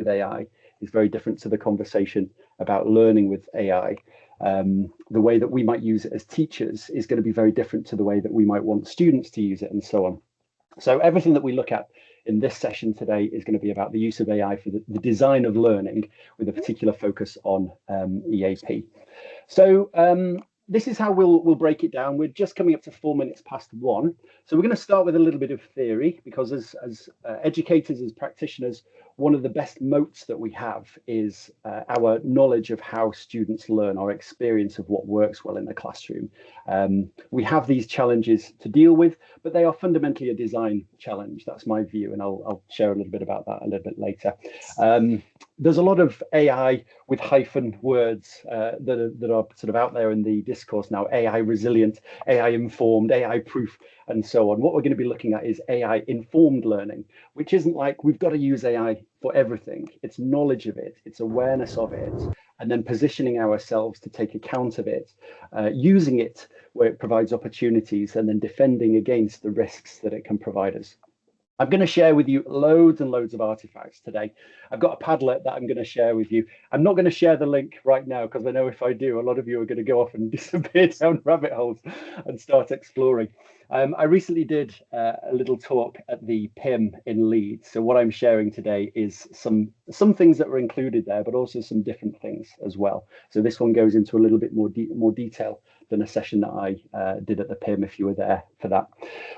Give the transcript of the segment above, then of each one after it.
with AI is very different to the conversation about learning with AI. The way that we might use it as teachers is going to be very different to the way that we might want students to use it, and so on. So everything that we look at in this session today is going to be about the use of AI for the design of learning, with a particular focus on EAP. So this is how we'll break it down. We're just coming up to 4 minutes past 1. So we're going to start with a little bit of theory, because as educators, as practitioners, one of the best moats that we have is our knowledge of how students learn, our experience of what works well in the classroom. We have these challenges to deal with, but they are fundamentally a design challenge. That's my view, and I'll share a little bit about that a little bit later. There's a lot of AI with hyphen words that are sort of out there in the discourse now: AI resilient, AI informed, AI proof, and so on. What we're going to be looking at is AI informed learning, which isn't like we've got to use AI for everything. It's knowledge of it, it's awareness of it, and then positioning ourselves to take account of it, using it where it provides opportunities, and then defending against the risks that it can provide us. I'm going to share with you loads and loads of artifacts today. I've got a Padlet that I'm going to share with you. I'm not going to share the link right now, because I know if I do, a lot of you are going to go off and disappear down rabbit holes and start exploring. I recently did a little talk at the PIM in Leeds. So what I'm sharing today is some things that were included there, but also some different things as well. So this one goes into a little bit more detail than a session that I did at the PIM, if you were there for that.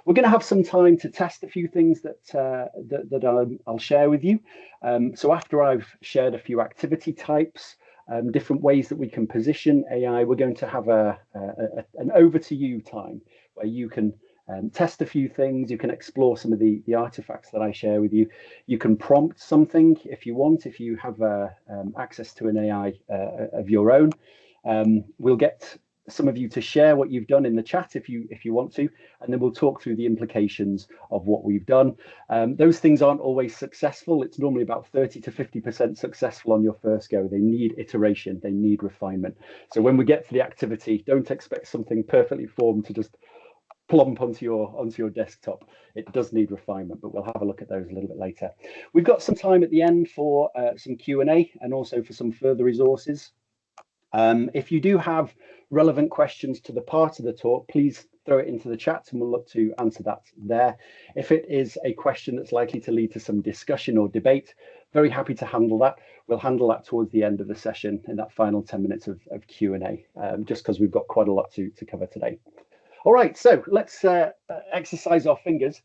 We're going to have some time to test a few things that I'll share with you. So after I've shared a few activity types, different ways that we can position AI, we're going to have an over to you time where you can test a few things. You can explore some of the artifacts that I share with you. You can prompt something if you want, if you have access to an AI of your own. We'll get some of you to share what you've done in the chat if you want to, and then we'll talk through the implications of what we've done. Those things aren't always successful. It's normally about 30 to 50% successful on your first go. They need iteration, they need refinement. So when we get to the activity, don't expect something perfectly formed to just plump onto your desktop. It does need refinement, but we'll have a look at those a little bit later. We've got some time at the end for some Q&A and also for some further resources. If you do have relevant questions to the part of the talk, please throw it into the chat and we'll look to answer that there. If it is a question that's likely to lead to some discussion or debate, very happy to handle that. We'll handle that towards the end of the session in that final 10 minutes of Q&A, just because we've got quite a lot to cover today. All right, so let's exercise our fingers.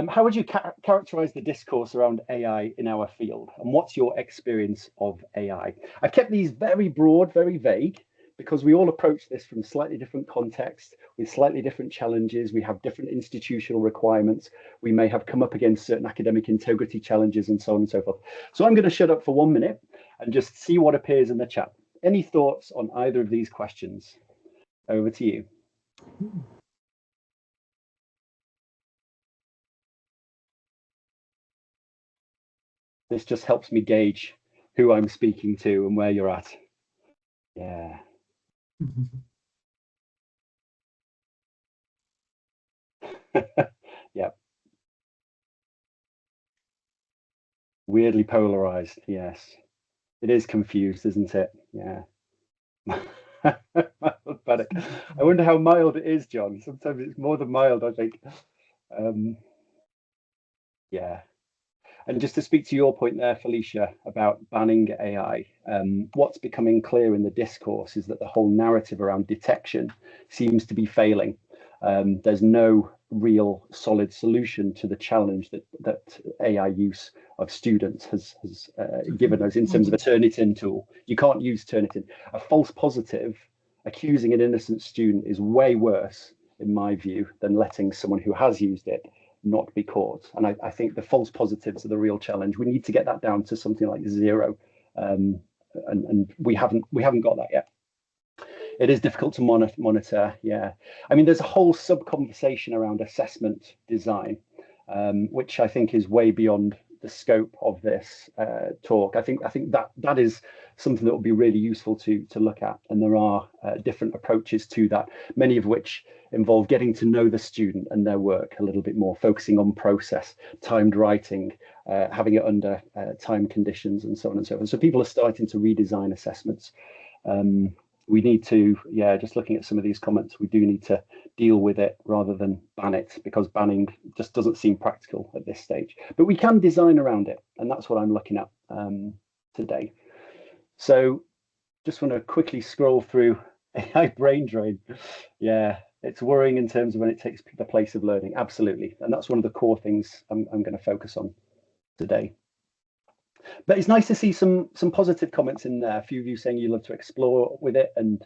How would you characterize the discourse around AI in our field? And what's your experience of AI? I've kept these very broad, very vague, because we all approach this from slightly different contexts, with slightly different challenges. We have different institutional requirements. We may have come up against certain academic integrity challenges and so on and so forth. So I'm going to shut up for 1 minute and just see what appears in the chat. Any thoughts on either of these questions? Over to you. This just helps me gauge who I'm speaking to and where you're at. Yeah. Yeah. Weirdly polarized. Yes. It is confused, isn't it? Yeah. But I wonder how mild it is, John. Sometimes it's more than mild, I think. Yeah. And just to speak to your point there, Felicia, about banning AI, what's becoming clear in the discourse is that the whole narrative around detection seems to be failing. There's no real solid solution to the challenge that AI use of students has given us in terms of a Turnitin tool. You can't use Turnitin. A false positive accusing an innocent student is way worse, in my view, than letting someone who has used it not be caught. And I think the false positives are the real challenge. We need to get that down to something like 0, and we haven't got that yet. It is difficult to monitor. Yeah, I mean, there's a whole sub conversation around assessment design, which I think is way beyond the scope of this talk. I think that is something that will be really useful to look at, and there are different approaches to that, many of which involve getting to know the student and their work a little bit more, focusing on process, timed writing, having it under time conditions, and so on and so forth. So people are starting to redesign assessments. We need to, just looking at some of these comments, we do need to deal with it rather than ban it, because banning just doesn't seem practical at this stage. But we can design around it, and that's what I'm looking at today. So just want to quickly scroll through AI brain drain. Yeah, it's worrying in terms of when it takes the place of learning. Absolutely. And that's one of the core things I'm going to focus on today. But it's nice to see some positive comments in there. A few of you saying you love to explore with it and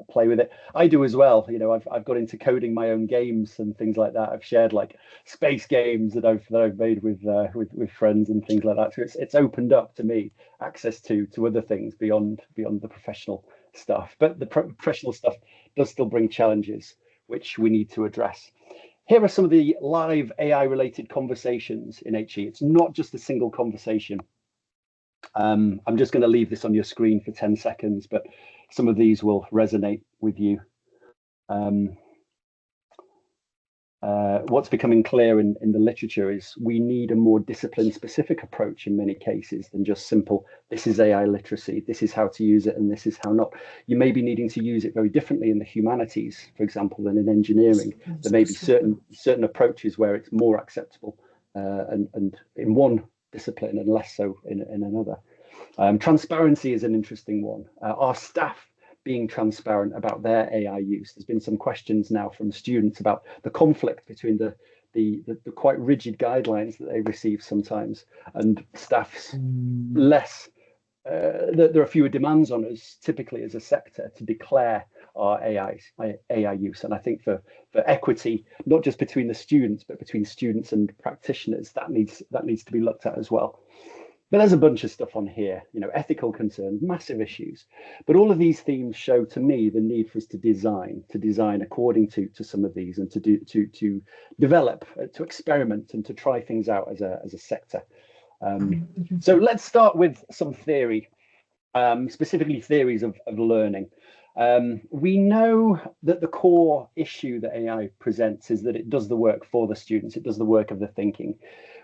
play with it. I do as well. You know, I've got into coding my own games and things like that. I've shared like space games that I've made with friends and things like that. So it's opened up to me access to other things beyond the professional stuff. But the professional stuff does still bring challenges which we need to address. Here are some of the live AI related conversations in HE. It's not just a single conversation. I'm just going to leave this on your screen for 10 seconds, but some of these will resonate with you. What's becoming clear in the literature is we need a more discipline-specific approach in many cases than just simple, this is AI literacy, this is how to use it, and this is how not. You may be needing to use it very differently in the humanities, for example, than in engineering. There may be certain approaches where it's more acceptable and in one discipline and less so in another. Transparency is an interesting one. Our staff being transparent about their AI use. There's been some questions now from students about the conflict between the quite rigid guidelines that they receive sometimes and staff's less. There are fewer demands on us typically as a sector to declare our AI use, and I think for equity, not just between the students but between students and practitioners, that needs to be looked at as well. But there's a bunch of stuff on here, you know, ethical concerns, massive issues. But all of these themes show to me the need for us to design according to some of these, and to develop, to experiment, and to try things out as a sector. So let's start with some theory, specifically theories of learning. We know that the core issue that AI presents is that it does the work for the students. It does the work of the thinking.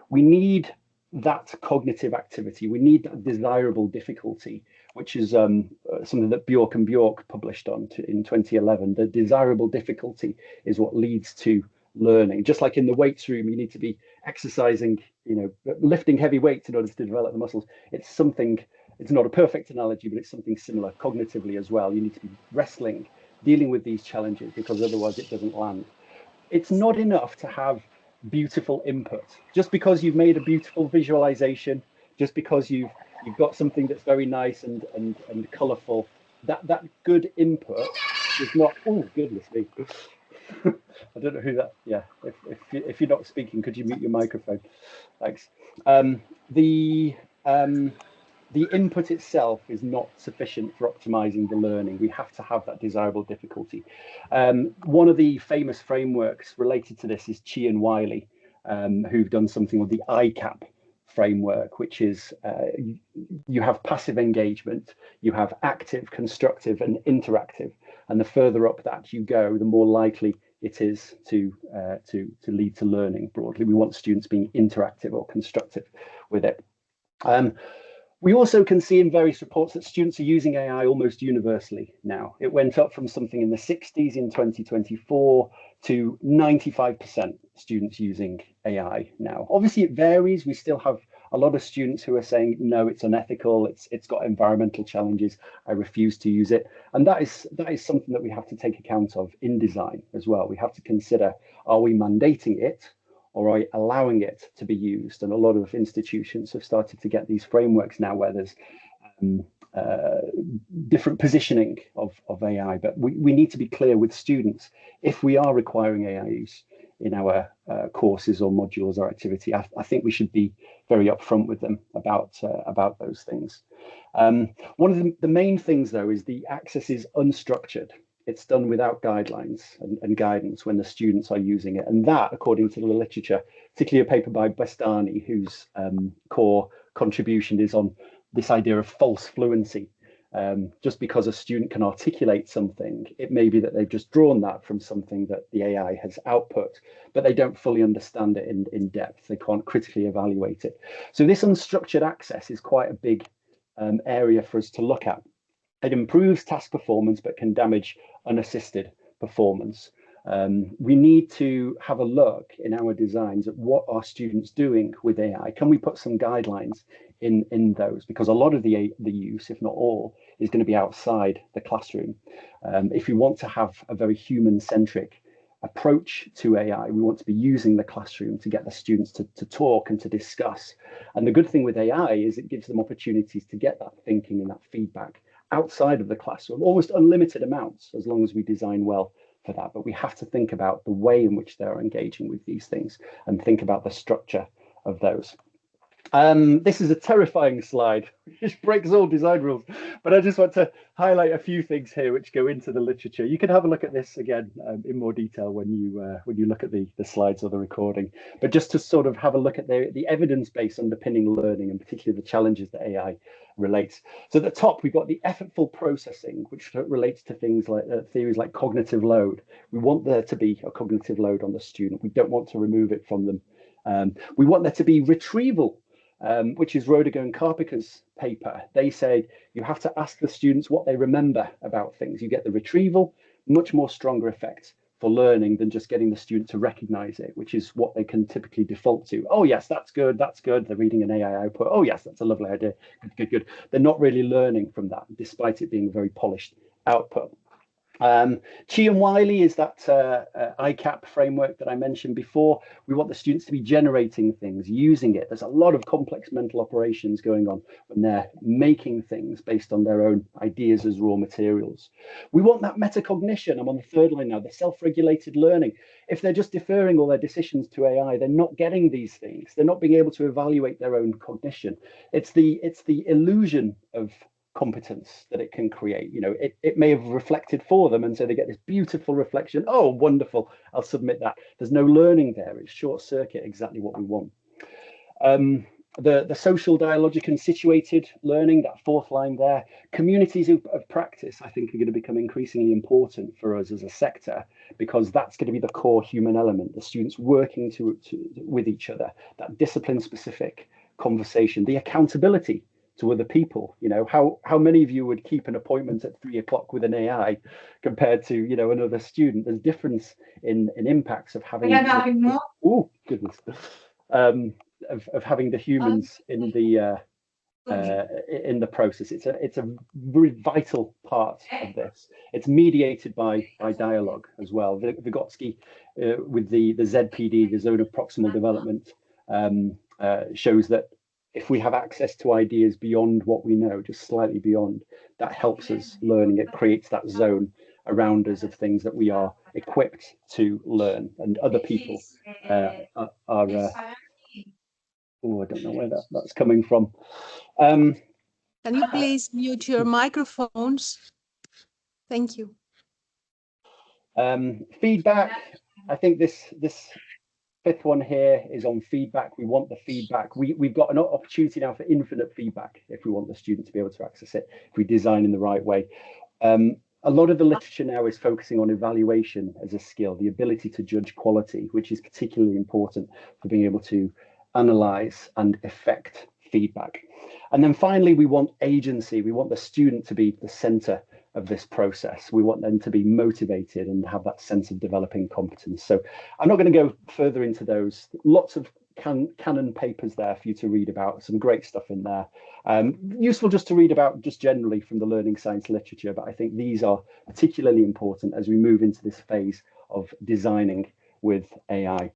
We need that cognitive activity. We need that desirable difficulty, which is something that Bjork and Bjork published on in 2011. The desirable difficulty is what leads to learning. Just like in the weights room, you need to be exercising, you know, lifting heavy weights in order to develop the muscles. It's not a perfect analogy, but it's something similar cognitively as well. You need to be wrestling, dealing with these challenges, because otherwise it doesn't land. It's not enough to have beautiful input. Just because you've made a beautiful visualization, just because you've got something that's very nice and colorful, that good input is not, oh goodness me. I don't know who that, yeah, if you're not speaking, could you mute your microphone? Thanks. The input itself is not sufficient for optimizing the learning. We have to have that desirable difficulty. One of the famous frameworks related to this is Chi and Wiley, who've done something called the ICAP framework, which is you have passive engagement, you have active, constructive, and interactive. And the further up that you go, the more likely it is to lead to learning broadly. We want students being interactive or constructive with it. We also can see in various reports that students are using AI almost universally now. It went up from something in the 60s in 2024 to 95% students using AI now. Obviously, it varies. We still have a lot of students who are saying, no, it's unethical, it's got environmental challenges, I refuse to use it. And that is something that we have to take account of in design as well. We have to consider, are we mandating it, or are we allowing it to be used? And a lot of institutions have started to get these frameworks now where there's different positioning of AI, but we need to be clear with students, if we are requiring AI use in our courses or modules or activity, I think we should be very upfront with them about those things. One of the main things, though, is the access is unstructured it's done without guidelines and guidance when the students are using it. And that, according to the literature, particularly a paper by Bastani, whose core contribution is on this idea of false fluency. Just because a student can articulate something, it may be that they've just drawn that from something that the AI has output, but they don't fully understand it in depth. They can't critically evaluate it. So this unstructured access is quite a big area for us to look at. It improves task performance, but can damage unassisted performance. We need to have a look in our designs at what are students doing with AI. Can we put some guidelines in those? Because a lot of the use, if not all, is going to be outside the classroom. If we want to have a very human-centric approach to AI, we want to be using the classroom to get the students to talk and to discuss. And the good thing with AI is it gives them opportunities to get that thinking and that feedback outside of the classroom, almost unlimited amounts, as long as we design well for that. But we have to think about the way in which they're engaging with these things and think about the structure of those. This is a terrifying slide, which breaks all design rules, but I just want to highlight a few things here which go into the literature. You can have a look at this again in more detail when you look at the slides or the recording, but just to sort of have a look at the evidence base underpinning learning, and particularly the challenges that AI relates. So at the top, we've got the effortful processing, which relates to things like theories like cognitive load. We want there to be a cognitive load on the student. We don't want to remove it from them. We want there to be retrieval, which is Roediger and Karpiker's paper. They said you have to ask the students what they remember about things. You get the retrieval, much more stronger effect for learning than just getting the student to recognize it, which is what they can typically default to. Oh, yes, that's good. That's good. They're reading an AI output. Oh, yes, that's a lovely idea. Good, good, good. They're not really learning from that, despite it being a very polished output. Chi and Wiley is that ICAP framework that I mentioned before. We want the students to be generating things, using it. There's a lot of complex mental operations going on when they're making things based on their own ideas as raw materials. We want that metacognition. I'm on the third line now, the self-regulated learning. If they're just deferring all their decisions to AI, they're not getting these things. They're not being able to evaluate their own cognition. It's the illusion of competence that it can create. You know, it may have reflected for them, and so they get this beautiful reflection. Oh, wonderful, I'll submit that. There's no learning there. It's short circuit, exactly what we want. The social dialogic and situated learning, that fourth line there, communities of practice, I think, are going to become increasingly important for us as a sector, because that's going to be the core human element, the students working with each other, that discipline specific conversation, the accountability to other people. You know, how many of you would keep an appointment at 3 o'clock with an AI compared to, you know, another student? There's difference in impacts of having oh goodness of having the humans in the process. It's a very vital part of this. It's mediated by dialogue as well. Vygotsky with the ZPD, the zone of proximal development, shows that if we have access to ideas beyond what we know, just slightly beyond, that helps us learning. It creates that zone around us of things that we are equipped to learn, and other people are oh, I don't know where that's coming from. Can you please mute your microphones? Thank you. Feedback. I think this fifth one here is on feedback. We want the feedback. We've got an opportunity now for infinite feedback if we want the student to be able to access it, if we design in the right way. A lot of the literature now is focusing on evaluation as a skill, the ability to judge quality, which is particularly important for being able to analyze and effect feedback. And then finally, we want agency. We want the student to be the center of this process. We want them to be motivated and have that sense of developing competence. So I'm not going to go further into those. Lots of canon papers there for you to read about, some great stuff in there. Useful just to read about just generally from the learning science literature, but I think these are particularly important as we move into this phase of designing with AI.